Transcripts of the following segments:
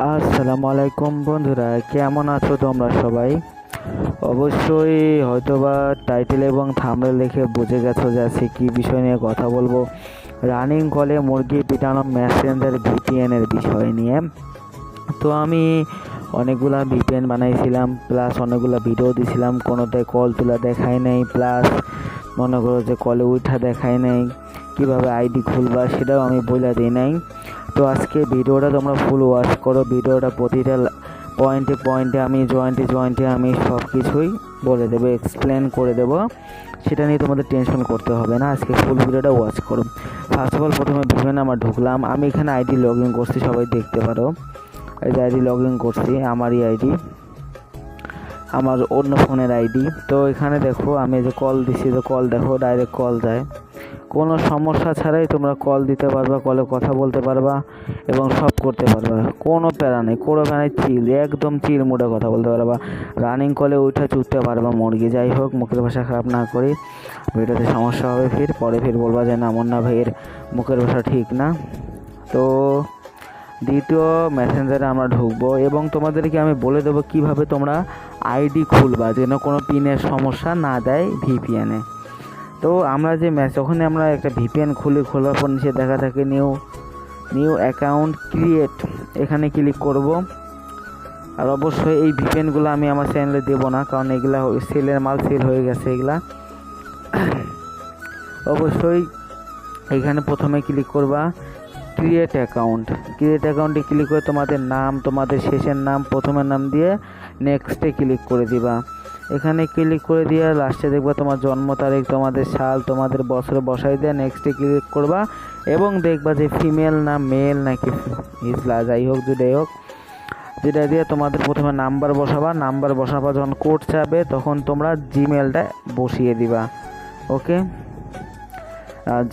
আসসালামু আলাইকুম বন্ধুরা, কেমন আছো তোমরা সবাই? অবশ্যই হয়তোবা টাইটেল এবং থাম্বনেল দেখে বুঝে গেছো যে আজকে কী বিষয় নিয়ে কথা বলবো। রানিং কলে মুরগি পিটানো মেসেঞ্জার ভিপিএনের বিষয় নিয়ে। তো আমি অনেকগুলা ভিপিএন বানাইছিলাম, প্লাস অনেকগুলো ভিডিও দিছিলাম, কোনোটায় কল তোলা দেখায় নাই, প্লাস মনে করো যে কলে উঠা দেখায় নাই, কীভাবে আইডি খুলবা সেটাও আমি বলে দিই নাই। তো আজকে ভিডিওটা তোমরা ফুল ওয়াচ করো। ভিডিওটা প্রতিটা পয়েন্টে আমি জয়েন্টে আমি সব কিছুই বলে দেবো, এক্সপ্লেন করে দেবো। সেটা নিয়ে তোমাদের টেনশন করতে হবে না, আজকে ফুল ভিডিওটা ওয়াচ করো। ফার্স্ট অফ অল প্রথমে ভিপিএন আমার ঢুকলাম, আমি এখানে আইডি লগ ইন করছি, সবাই দেখতে পারো। এই যে আইডি লগ ইন করছি, আমারই আইডি, আমার অন্য ফোনের আইডি। তো এখানে দেখো আমি যে কল দিছি, তো কল দেখো ডাইরেক্ট কল যায়, কোনো সমস্যা ছাড়াই তোমরা কল দিতে পারবা, কলে কথা বলতে পারবা এবং সব করতে পারবা, কোনো প্যারা নেই, কোনো প্যারা চিল, একদম চিল মুডে কথা বলতে পারবা। রানিং কলে উঠে চুটতে পারবা মুরগি। যাই হোক, মুখের ভাষা খারাপ না করি, ভিডিওতে সমস্যা হবে পরে বলবা যে না মুন্না ভাইয়ের মুখের ভাষা ঠিক না। তো দ্বিতীয় মেসেঞ্জারে আমরা ঢুকবো এবং তোমাদেরকে আমি বলে দেবো কিভাবে তোমরা আইডি খুলবা, যেন কোনো পিনের সমস্যা না দেয় ভিপিএনে। তো আমরা যে যখন আমরা একটা ভিপিএন খোলার পর নিচে দেখা থাকে নিউ অ্যাকাউন্ট ক্রিয়েট, এখানে ক্লিক করব। আর অবশ্যই এই ভিপিএনগুলো আমি আমার চ্যানেলে দেবো না, কারণ এগুলা সেলের মাল, সেল হয়ে গেছে এগুলা। অবশ্যই এখানে প্রথমে ক্লিক করবা ক্রিয়েট অ্যাকাউন্টে ক্লিক করে তোমাদের নাম, তোমাদের শেষের নাম, প্রথমের নাম দিয়ে নেক্সটে ক্লিক করে দিবা। এখানে ক্লিক করে দিয়ে লাস্টে দেখবা তোমার জন্ম তারিখ, তোমাদের সাল, তোমাদের বছর বসাই দিয়ে নেক্সটে ক্লিক করবা এবং দেখবা যে ফিমেল না মেল নাকি ইসলা, যাই হোক যেটাই হোক, যেটা দিয়ে তোমাদের প্রথমে নাম্বার বসাবা। নাম্বার বসাবা যখন কোড চাবে তখন তোমরা জিমেলটা বসিয়ে দিবা। ওকে,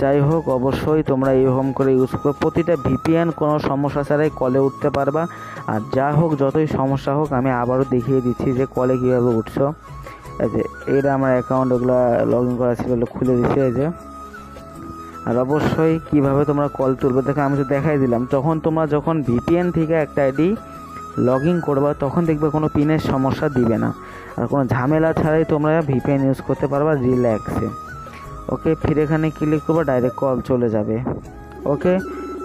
যাই হোক অবশ্যই তোমরা এইরকম করে ইউজ করো। প্রতিটা ভিপিএন কোনো সমস্যা ছাড়াই কলে উঠতে পারবা। আর যা হোক, যতই সমস্যা হোক, আমি আবারও দেখিয়ে দিচ্ছি যে কলে কীভাবে উঠছো। এই যে এটা আমার অ্যাকাউন্ট, ওগুলো লগ ইন করা ছিল, খুলে দিচ্ছে এই যে। আর অবশ্যই কীভাবে তোমরা কল তুলবে দেখো, আমি তো দেখাই দিলাম। যখন ভিপিএন থেকে একটা আইডি লগ ইন করবা তখন দেখবে কোনো পিনের সমস্যা দিবে না, আর কোনো ঝামেলা ছাড়াই তোমরা ভিপিএন ইউজ করতে পারবা রিল্যাক্সে। ওকে, ফিরে এখানে ক্লিক করবো, ডাইরেক্ট কল চলে যাবে। ওকে,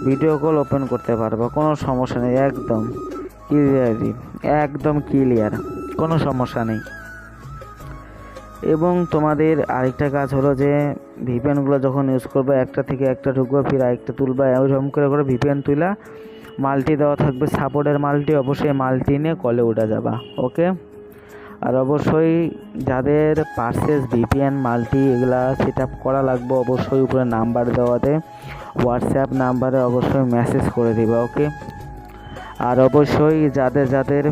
ভিডিও কল ওপেন করতে পারবা, কোনো সমস্যা নেই, একদম ক্লিয়ার, কোনো সমস্যা নেই। এবং তোমাদের আরেকটা কাজ হলো যে ভিপিএনগুলো যখন ইউজ করবে একটা থেকে একটা ঢুকবে, ফির আরেকটা তুলবা, এরকম করে ভিপিএন তুলা মাল্টি দেওয়া থাকবে, সাপোর্টের মাল্টি, অবশ্যই মাল্টি নিয়ে কলে উঠে যাবা। ওকে, আর অবশ্যই যাদের পারচেজ ভিপিএন মাল্টি এগুলা সেট আপ করা লাগবে, অবশ্যই উপরে নাম্বার দেওয়াতে হোয়াটসঅ্যাপ নাম্বারে অবশ্যই মেসেজ করে দিবা। ওকে, আর অবশ্যই যাদের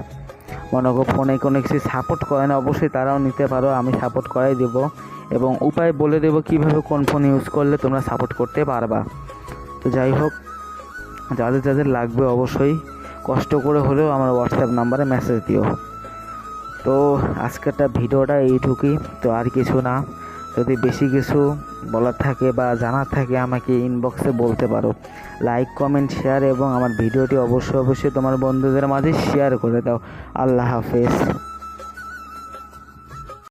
মনে করো ফোনে কোনো কিছু সাপোর্ট করে না, অবশ্যই তারাও নিতে পারো, আমি সাপোর্ট করাই দেব এবং উপায় বলে দেবো কীভাবে কোন ফোন ইউজ করলে তোমরা সাপোর্ট করতে পারবা। তো যাই হোক, যাদের লাগবে অবশ্যই কষ্ট করে হলেও আমার হোয়াটসঅ্যাপ নাম্বারে মেসেজ দিও। তো আজকেরটা ভিডিওটা এইটুকুই, তো আর কিছু না। যদি বেশি কিছু বলার থাকে বা জানার থাকে আমাকে ইনবক্সে বলতে পারো। লাইক, কমেন্ট, শেয়ার এবং আমার ভিডিওটি অবশ্যই তোমার বন্ধুদের মাঝে শেয়ার করে দাও। আল্লাহ হাফেজ।